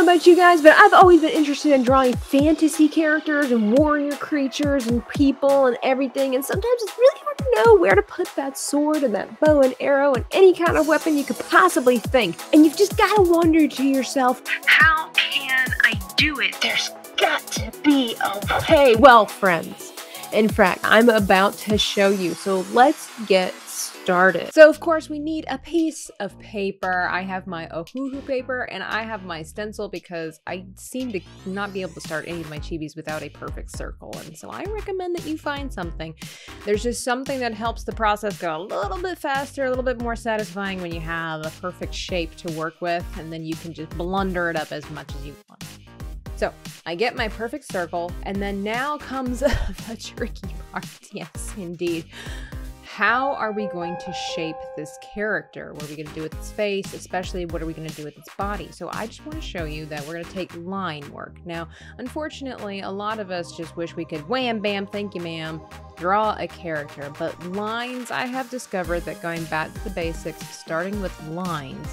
about you guys, but I've always been interested in drawing fantasy characters and warrior creatures and people and everything, and sometimes it's really hard to know where to put that sword and that bow and arrow and any kind of weapon you could possibly think. And you've just got to wonder to yourself, how can I do it? There's got to be a way. Well, friends, in fact, I'm about to show you, so let's get started. So of course we need a piece of paper. I have my Ohuhu paper and I have my stencil because I seem to not be able to start any of my chibis without a perfect circle, and so I recommend that you find something. There's just something that helps the process go a little bit faster, a little bit more satisfying when you have a perfect shape to work with, and then you can just blunder it up as much as you want. So I get my perfect circle, and then now comes the tricky part. Yes, indeed. How are we going to shape this character? What are we going to do with its face? Especially, what are we going to do with its body? So I just want to show you that we're going to take line work. Now, unfortunately, a lot of us just wish we could wham, bam, thank you, ma'am, draw a character. But lines, I have discovered that going back to the basics, starting with lines,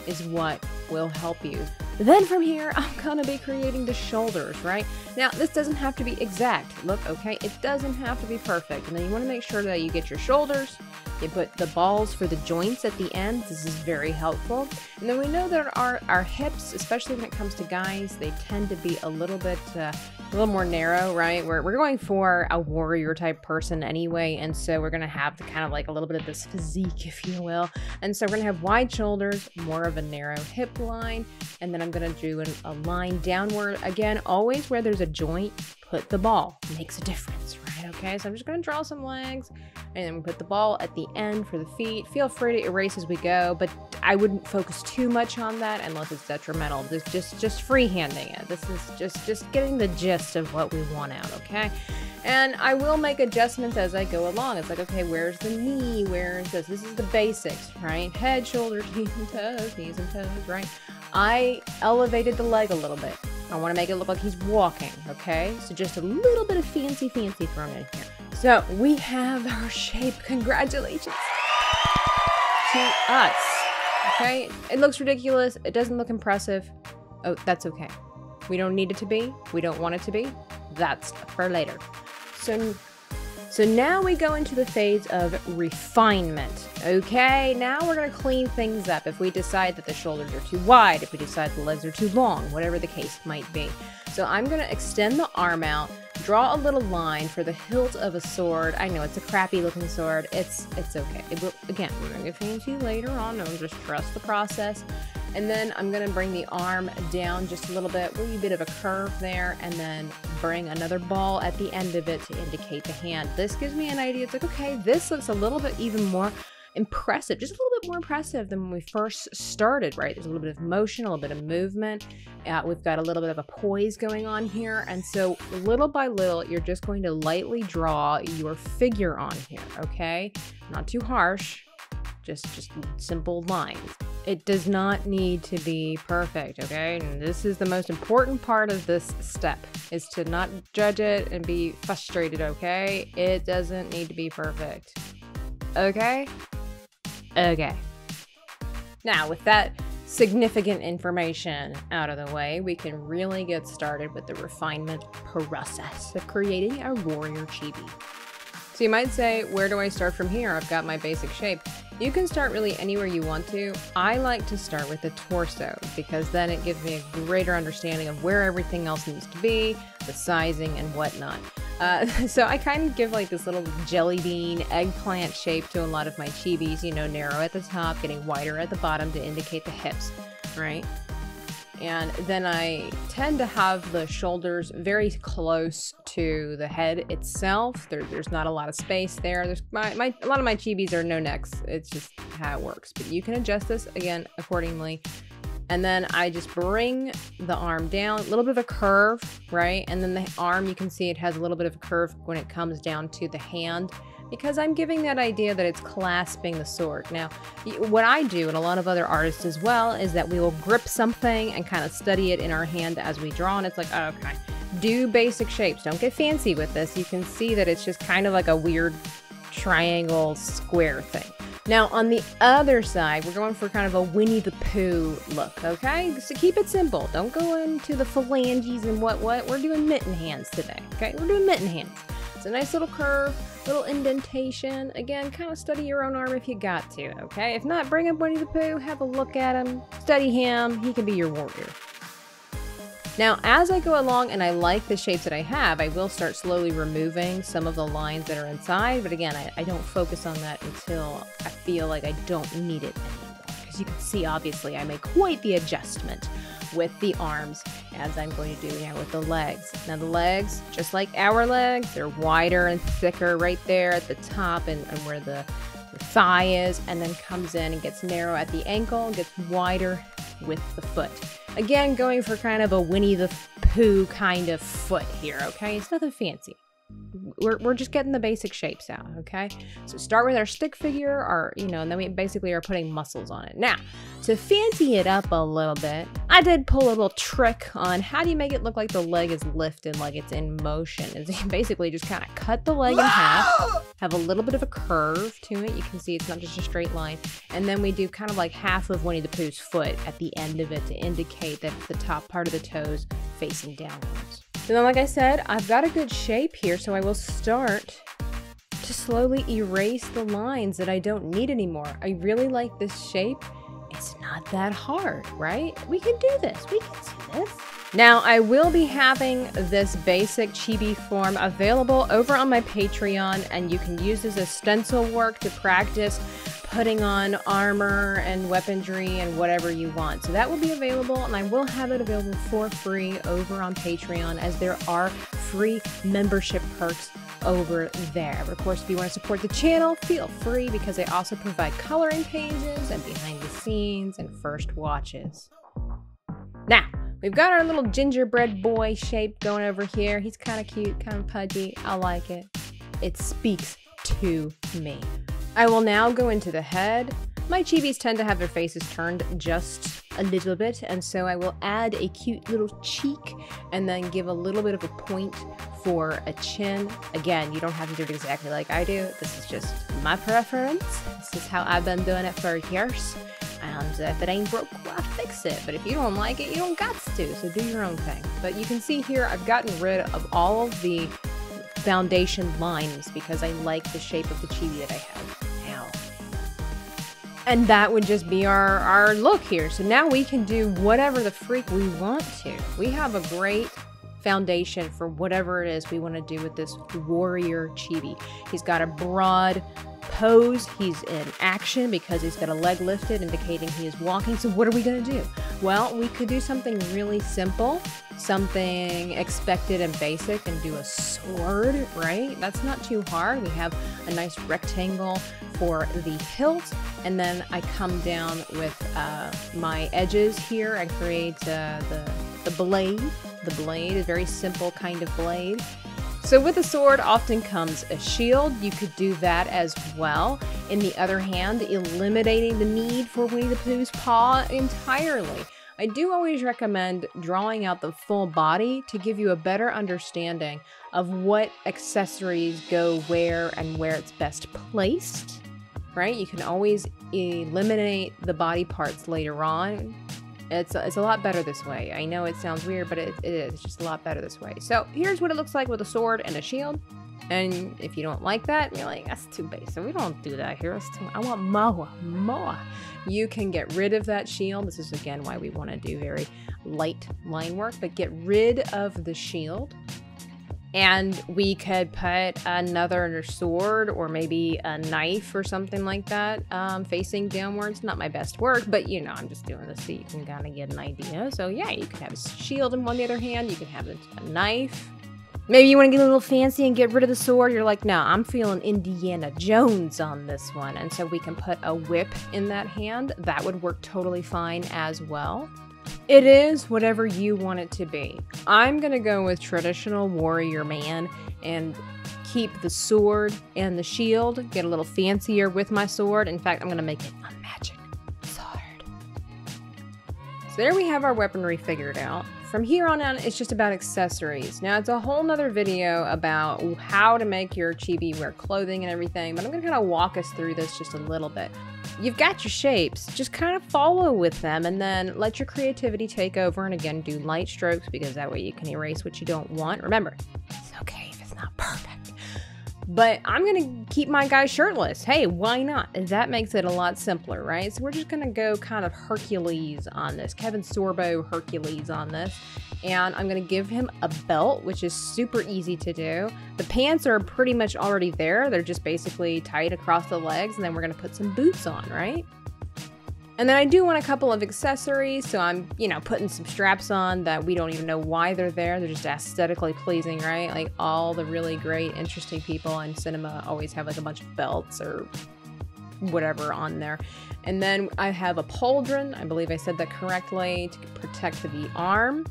is what will help you. Then from here, I'm gonna be creating the shoulders, right? Now, this doesn't have to be exact. Look, okay, it doesn't have to be perfect. And then you wanna make sure that you get your shoulders, you put the balls for the joints at the end. This is very helpful. And then we know that our hips, especially when it comes to guys, they tend to be a little more narrow, right? We're going for a warrior type person anyway, and so we're gonna have the kind of like a little bit of this physique, if you will. And so we're gonna have wide shoulders, more of a narrow hip line, and then I'm gonna do a line downward. Again, always where there's a joint, put the ball. It makes a difference, right? Okay, so I'm just gonna draw some legs, and then we put the ball at the end for the feet. Feel free to erase as we go, but I wouldn't focus too much on that unless it's detrimental. This just freehanding it. This is just getting the gist of what we want out, okay? And I will make adjustments as I go along. It's like, okay, where's the knee? Where is this? This is the basics, right? Head, shoulders, knees and toes, right? I elevated the leg a little bit. I want to make it look like he's walking, okay? So just a little bit of fancy thrown in here. So we have our shape. Congratulations to us, okay? It looks ridiculous. It doesn't look impressive. Oh, that's okay. We don't need it to be. We don't want it to be. That's for later. So now we go into the phase of refinement, okay? Now we're gonna clean things up if we decide that the shoulders are too wide, if we decide the legs are too long, whatever the case might be. So I'm gonna extend the arm out, draw a little line for the hilt of a sword. I know it's a crappy looking sword. It's okay. Again, we're gonna get fancy later on. No, just trust the process. And then I'm gonna bring the arm down just a little bit, a wee bit of a curve there, and then bring another ball at the end of it to indicate the hand. This gives me an idea. It's like, okay, this looks a little bit even more impressive, just a little bit more impressive than when we first started, right? There's a little bit of motion, a little bit of movement. We've got a little bit of a poise going on here. And so little by little, you're just going to lightly draw your figure on here, okay? Not too harsh, just simple lines. It does not need to be perfect, okay? And this is the most important part of this step, is to not judge it and be frustrated, okay? It doesn't need to be perfect, okay? Okay. Now, with that significant information out of the way, we can really get started with the refinement process of creating a warrior chibi. So you might say, where do I start from here? I've got my basic shape. You can start really anywhere you want to. I like to start with the torso because then it gives me a greater understanding of where everything else needs to be, the sizing and whatnot. So I kind of give like this little jelly bean, eggplant shape to a lot of my chibis, you know, narrow at the top, getting wider at the bottom to indicate the hips, right? And then I tend to have the shoulders very close to the head itself. There's not a lot of space there. A lot of my chibis are no necks. It's just how it works. But you can adjust this again accordingly. And then I just bring the arm down, a little bit of a curve, right? And then the arm, you can see it has a little bit of a curve when it comes down to the hand, because I'm giving that idea that it's clasping the sword. Now, what I do, and a lot of other artists as well, is that we will grip something and kind of study it in our hand as we draw, and it's like, oh, okay, do basic shapes. Don't get fancy with this. You can see that it's just kind of like a weird triangle square thing. Now on the other side, we're going for kind of a Winnie the Pooh look, okay? So keep it simple. Don't go into the phalanges and what. We're doing mitten hands today, okay? We're doing mitten hands. It's a nice little curve, little indentation. Again, kind of study your own arm if you got to, okay? If not, bring up Winnie the Pooh, have a look at him, study him. He can be your warrior. Now, as I go along and I like the shapes that I have, I will start slowly removing some of the lines that are inside. But again, I don't focus on that until I feel like I don't need it anymore. Because you can see, obviously, I make quite the adjustment with the arms as I'm going to do now with the legs. Now the legs, just like our legs, they're wider and thicker right there at the top and where the thigh is, and then comes in and gets narrow at the ankle and gets wider with the foot. Again, going for kind of a Winnie the Pooh kind of foot here, okay? It's nothing fancy. We're just getting the basic shapes out, okay? So start with our stick figure, and then we basically are putting muscles on it. Now, to fancy it up a little bit, I did pull a little trick on how do you make it look like the leg is lifted, like it's in motion. Is you basically just kind of cut the leg in half, have a little bit of a curve to it. You can see it's not just a straight line. And then we do kind of like half of Winnie the Pooh's foot at the end of it to indicate that the top part of the toes facing downwards. So then, like I said, I've got a good shape here, so I will start to slowly erase the lines that I don't need anymore. I really like this shape. It's not that hard, right? We can do this. We can do this. Now, I will be having this basic chibi form available over on my Patreon, and you can use this as stencil work to practice putting on armor and weaponry and whatever you want. So that will be available, and I will have it available for free over on Patreon, as there are free membership perks over there. But of course, if you want to support the channel, feel free, because they also provide coloring pages and behind the scenes and first watches. Now, we've got our little gingerbread boy shape going over here. He's kind of cute, kind of pudgy. I like it. It speaks to me. I will now go into the head. My chibis tend to have their faces turned just a little bit, and so I will add a cute little cheek and then give a little bit of a point for a chin. Again, you don't have to do it exactly like I do. This is just my preference. This is how I've been doing it for years. And if it ain't broke, well, fix it. But if you don't like it, you don't got to, so do your own thing. But you can see here, I've gotten rid of all of the foundation lines because I like the shape of the chibi that I have now. And that would just be our look here. So now we can do whatever the freak we want to. We have a great foundation for whatever it is we want to do with this warrior chibi. He's got a broad pose. He's in action because he's got a leg lifted, indicating he is walking. So what are we going to do? Well, we could do something really simple, something expected and basic, and do a sword, right? That's not too hard. We have a nice rectangle for the hilt, and then I come down with my edges here and create the blade. The blade, a very simple kind of blade. So with a sword often comes a shield. You could do that as well. In the other hand, eliminating the need for Winnie the Pooh's paw entirely. I do always recommend drawing out the full body to give you a better understanding of what accessories go where and where it's best placed, right? You can always eliminate the body parts later on. It's a lot better this way. I know it sounds weird, but it is. It's just a lot better this way. So here's what it looks like with a sword and a shield. And if you don't like that, you're like, that's too basic. We don't do that here. I want more. You can get rid of that shield. This is, again, why we want to do very light line work. But get rid of the shield. And we could put another sword or maybe a knife or something like that facing downwards. Not my best work, but you know, I'm just doing this so you can kind of get an idea. So yeah, you could have a shield on the other hand. You can have a knife. Maybe you want to get a little fancy and get rid of the sword. You're like, no, I'm feeling Indiana Jones on this one. And so we can put a whip in that hand. That would work totally fine as well. It is whatever you want it to be. I'm going to go with traditional warrior man and keep the sword and the shield, get a little fancier with my sword. In fact, I'm going to make it a magic sword. there we have our weaponry figured out. From here on out, it's just about accessories. Now, it's a whole nother video about how to make your chibi wear clothing and everything, but I'm gonna kind of walk us through this just a little bit. You've got your shapes, just kind of follow with them and then let your creativity take over, and again, do light strokes because that way you can erase what you don't want. Remember, it's okay if it's not perfect. But I'm gonna keep my guy shirtless. Hey, why not? And that makes it a lot simpler, right? So we're just gonna go kind of Hercules on this, Kevin Sorbo Hercules on this. And I'm gonna give him a belt, which is super easy to do. The pants are pretty much already there. They're just basically tight across the legs, and then we're gonna put some boots on, right? And then I do want a couple of accessories, so I'm, putting some straps on that we don't even know why they're there. They're just aesthetically pleasing, right? Like all the really great, interesting people in cinema always have like a bunch of belts or whatever on there. And then I have a pauldron, I believe I said that correctly, to protect the arm.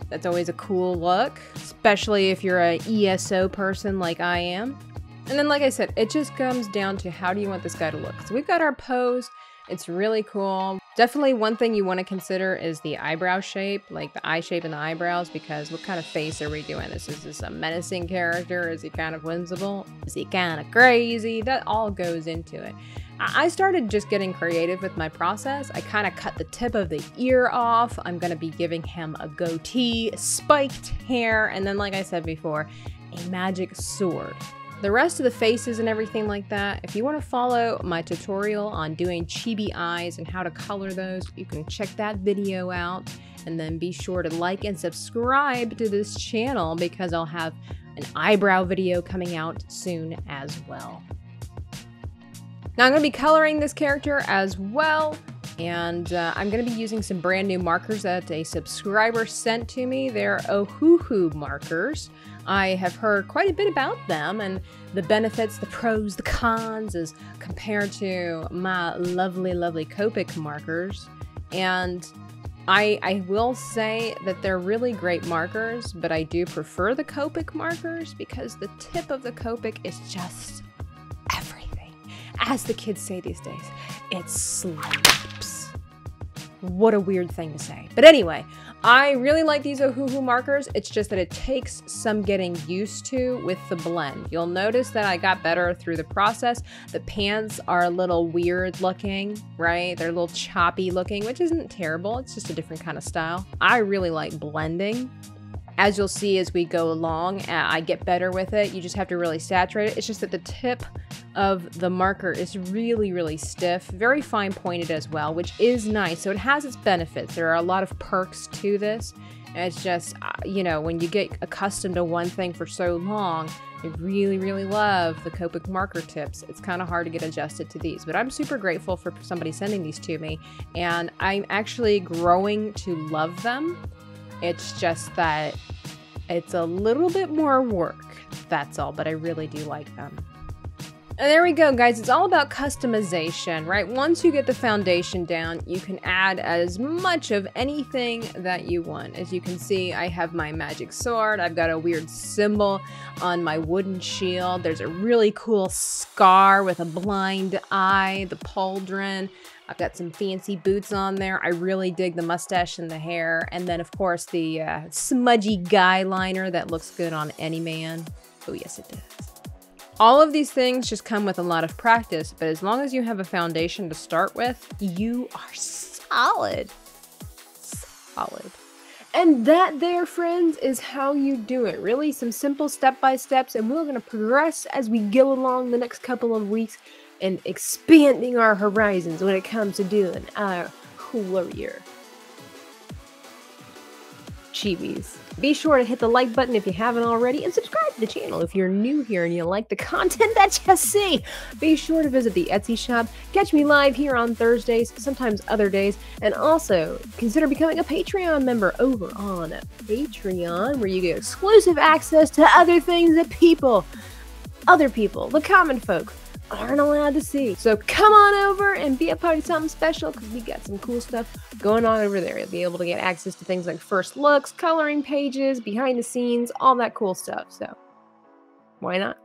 That's always a cool look, especially if you're a ESO person like I am. And then, like I said, it just comes down to how do you want this guy to look. So we've got our pose. It's really cool. Definitely one thing you want to consider is the eyebrow shape, like the eye shape and the eyebrows, because what kind of face are we doing? Is this a menacing character? Is he kind of whimsical? Is he kind of crazy? That all goes into it. I started just getting creative with my process. I kind of cut the tip of the ear off. I'm going to be giving him a goatee, spiked hair, and then, like I said before, a magic sword. The rest of the faces and everything like that, if you want to follow my tutorial on doing chibi eyes and how to color those, you can check that video out. And then be sure to like and subscribe to this channel because I'll have an eyebrow video coming out soon as well. Now I'm going to be coloring this character as well. And I'm going to be using some brand new markers that a subscriber sent to me. They're Ohuhu markers. I have heard quite a bit about them and the benefits, the pros, the cons as compared to my lovely, lovely Copic markers. And I will say that they're really great markers, but I do prefer the Copic markers because the tip of the Copic is just everything. As the kids say these days, it slaps. What a weird thing to say. But anyway, I really like these Ohuhu markers. It's just that it takes some getting used to with the blend. You'll notice that I got better through the process. The pants are a little weird looking, right? They're a little choppy looking, which isn't terrible. It's just a different kind of style. I really like blending. As you'll see as we go along, I get better with it. You just have to really saturate it. It's just that the tip of the marker is really, really stiff, very fine pointed as well, which is nice. So it has its benefits. There are a lot of perks to this. And it's just, when you get accustomed to one thing for so long, I really, really love the Copic marker tips. It's kind of hard to get adjusted to these, but I'm super grateful for somebody sending these to me. And I'm actually growing to love them. It's just that it's a little bit more work, that's all, but I really do like them. And there we go, guys. It's all about customization, right? Once you get the foundation down, you can add as much of anything that you want. As you can see, I have my magic sword. I've got a weird symbol on my wooden shield. There's a really cool scar with a blind eye, the pauldron. I've got some fancy boots on there. I really dig the mustache and the hair. And then, of course, the smudgy guy liner that looks good on any man. Oh, yes, it does. All of these things just come with a lot of practice, but as long as you have a foundation to start with, you are solid. Solid. And that there, friends, is how you do it. Really, some simple step-by-steps, and we're going to progress as we go along the next couple of weeks and expanding our horizons when it comes to doing our warrior chibis. Be sure to hit the like button if you haven't already, and subscribe to the channel if you're new here and you like the content that you see. Be sure to visit the Etsy shop, catch me live here on Thursdays, sometimes other days, and also consider becoming a Patreon member over on Patreon, where you get exclusive access to other things that other people, the common folk, aren't allowed to see. So come on over and be a part of something special, because we got some cool stuff going on over there. You'll be able to get access to things like first looks, coloring pages, behind the scenes, all that cool stuff. So why not?